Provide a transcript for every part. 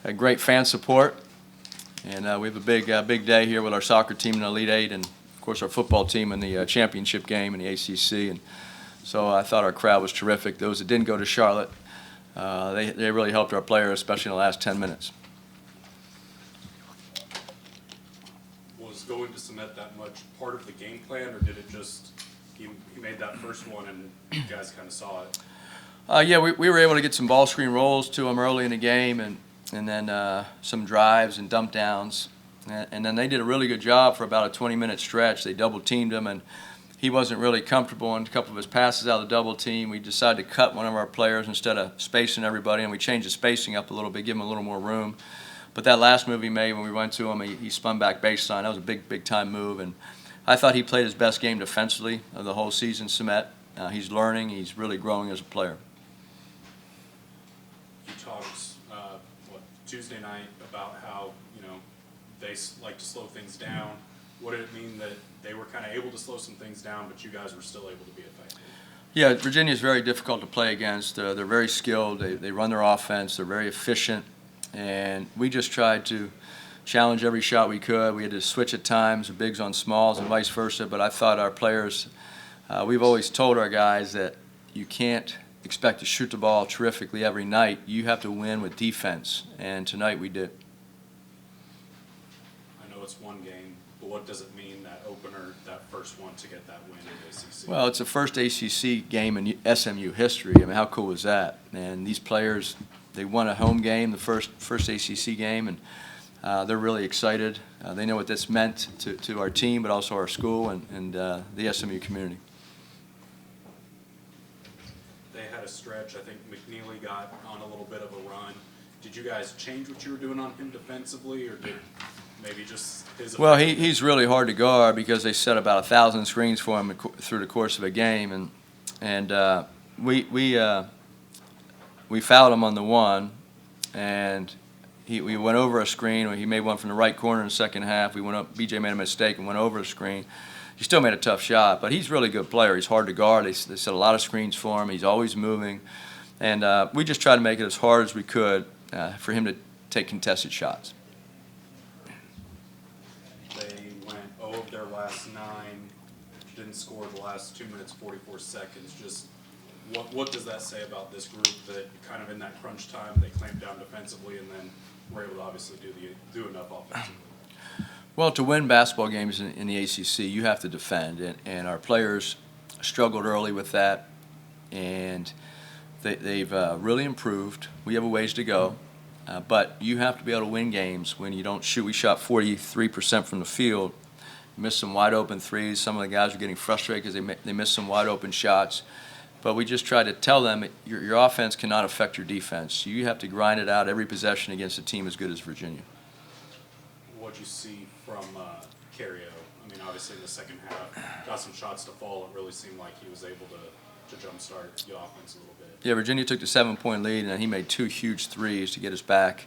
Had great fan support, and we have a big day here with our soccer team in the Elite Eight, and of course our football team in the championship game in the ACC. And so I thought our crowd was terrific. Those that didn't go to Charlotte, they really helped our players, especially in the last 10 minutes. Was going to cement that much part of the game plan, or did it just he made that first one and you guys kind of saw it? Yeah, we were able to get some ball screen rolls to them early in the game, and then some drives and dump downs. And then they did a really good job for about a 20-minute stretch. They double-teamed him, and he wasn't really comfortable on a couple of his passes out of the double team. We decided to cut one of our players instead of spacing everybody, and we changed the spacing up a little bit, give him a little more room. But that last move he made when we went to him, he spun back baseline. That was a big-time move, and I thought he played his best game defensively of the whole season, Sumet. He's learning. He's really growing as a player. You talked Tuesday night about how they like to slow things down. What did it mean that they were kind of able to slow some things down, but you guys were still able to be effective? Yeah, Virginia is very difficult to play against. They're very skilled. They run their offense. They're very efficient, and we just tried to challenge every shot we could. We had to switch at times, bigs on smalls and vice versa, but I thought our players, we've always told our guys that you can't expect to shoot the ball terrifically every night. You have to win with defense, and tonight we did. I know it's one game, but what does it mean, that opener, that first one, to get that win in the ACC? Well, it's the first ACC game in SMU history. I mean, how cool was that? And these players, they won a home game, the first ACC game, and they're really excited. They know what this meant to our team, but also our school and the SMU community. They had a stretch. I think McNeely got on a little bit of a run. Did you guys change what you were doing on him defensively, or did maybe just his? Well, he's really hard to guard because they set about 1,000 screens for him through the course of a game, and we fouled him on the one, and we went over a screen. He made one from the right corner in the second half. We went up. BJ made a mistake and went over a screen. He still made a tough shot, but he's a really good player. He's hard to guard. They set a lot of screens for him. He's always moving, and we just tried to make it as hard as we could for him to take contested shots. They went 0 of their last 9, didn't score the last 2 minutes, 44 seconds. Just what does that say about this group, that kind of in that crunch time they clamped down defensively and then were able to obviously do enough offensively? Well, to win basketball games in the ACC, you have to defend, and our players struggled early with that, and they've really improved. We have a ways to go, but you have to be able to win games when you don't shoot. We shot 43% from the field, missed some wide open threes. Some of the guys were getting frustrated because they missed some wide open shots. But we just tried to tell them your offense cannot affect your defense. You have to grind it out every possession against a team as good as Virginia. What did you see from Cario? I mean, obviously in the second half, got some shots to fall. It really seemed like he was able to jumpstart the offense a little bit. Yeah, Virginia took the 7-point lead, and he made 2 huge threes to get us back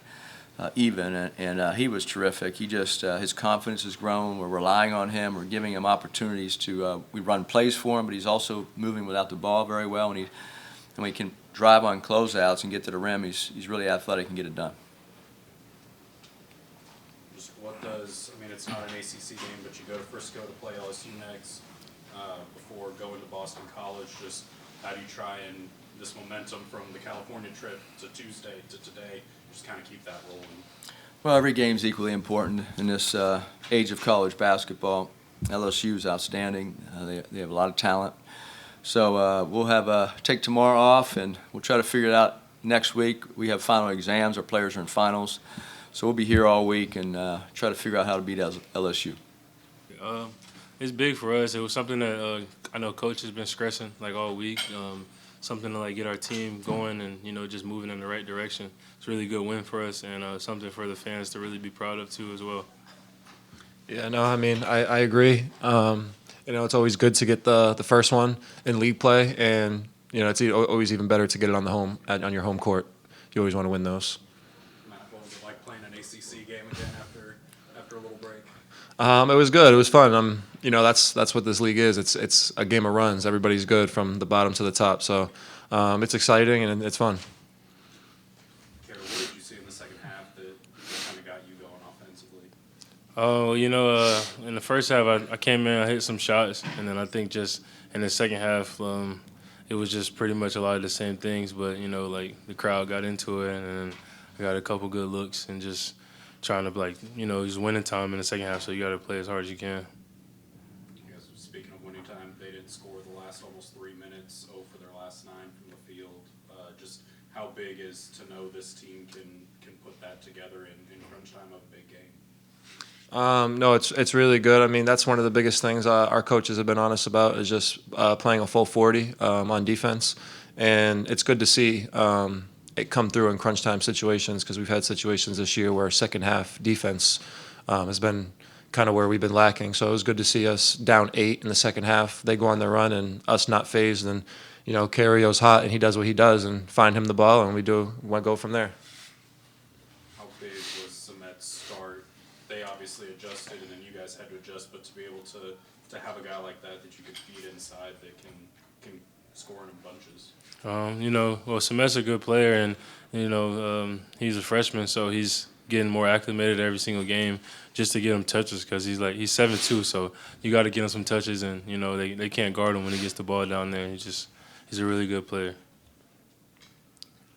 even, and he was terrific. He just his confidence has grown. We're relying on him. We're giving him opportunities to we run plays for him, but he's also moving without the ball very well, and he can drive on closeouts and get to the rim. He's really athletic and get it done. What does, I mean, it's not an ACC game, but you go to Frisco to play LSU next before going to Boston College. Just how do you try and this momentum from the California trip to Tuesday to today, just kind of keep that rolling? Well, every game's equally important in this age of college basketball. LSU is outstanding. They have a lot of talent. So we'll take tomorrow off, and we'll try to figure it out next week. We have final exams. Our players are in finals. So we'll be here all week and try to figure out how to beat LSU. It's big for us. It was something that I know Coach has been stressing all week. Something to get our team going and just moving in the right direction. It's a really good win for us and something for the fans to really be proud of too as well. Yeah, no, I mean I agree. It's always good to get the first one in league play, and it's always even better to get it on on your home court. You always want to win those. What was it like playing an ACC game again after a little break? It was good. It was fun. That's what this league is. It's a game of runs. Everybody's good from the bottom to the top. So it's exciting and it's fun. Kara, what did you see in the second half that of got you going offensively? Oh, in the first half, I came in, I hit some shots, and then I think just in the second half, it was just pretty much a lot of the same things. But like the crowd got into it, and then I got a couple good looks, and just trying to just winning time in the second half. So you got to play as hard as you can. You guys, speaking of winning time, they didn't score the last almost 3 minutes, 0 for their last 9 from the field. Just how big is to know this team can put that together in crunch time of a big game? No, it's really good. I mean, that's one of the biggest things our coaches have been honest about is just playing a full 40 on defense, and it's good to see it come through in crunch time situations because we've had situations this year where second half defense has been kind of where we've been lacking. So it was good to see us down 8 in the second half. They go on their run and us not phased, and Carrio's hot and he does what he does and find him the ball and we go from there. How big was Sumet's start? They obviously adjusted, and then you guys had to adjust. But to be able to have a guy like that you could feed inside that can score in bunches. Well, Sumet's a good player, and he's a freshman, so he's getting more acclimated every single game just to get him touches because he's 7'2", so you got to get him some touches, and they can't guard him when he gets the ball down there. He's a really good player.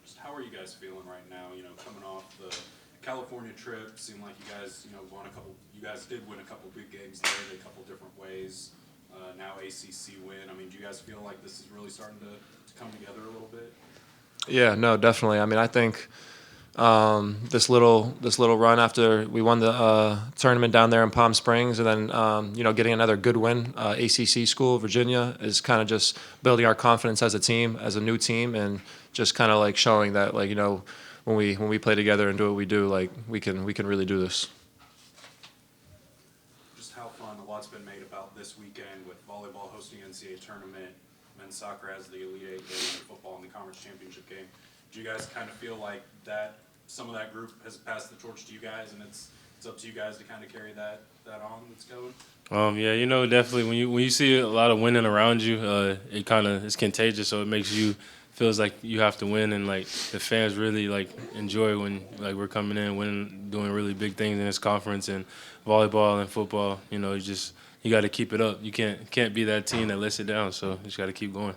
Just how are you guys feeling right now? Coming off the California trip, seemed like you guys won a couple. You guys did win a couple big games there in a couple different ways. Now ACC win. I mean, do you guys feel like this is really starting to come together a little bit? Yeah, no, definitely. I mean, I think this little run after we won the tournament down there in Palm Springs, and then getting another good win, ACC school, Virginia, is kind of just building our confidence as a team, as a new team, and just kind of like showing that when we play together and do what we do, we can really do this. Just how fun. A lot's been made about this weekend with volleyball hosting NCAA tournament, men's soccer has the Elite Eight game, and football in the conference championship game. Do you guys kind of feel like that some of that group has passed the torch to you guys, and it's up to you guys to kind of carry that on that's going? Yeah, definitely. When you see a lot of winning around you, it's contagious. So it makes you feels like you have to win, and the fans really enjoy when we're coming in, winning, doing really big things in this conference and volleyball and football. You got to keep it up. You can't be that team that lets it down. So you just got to keep going.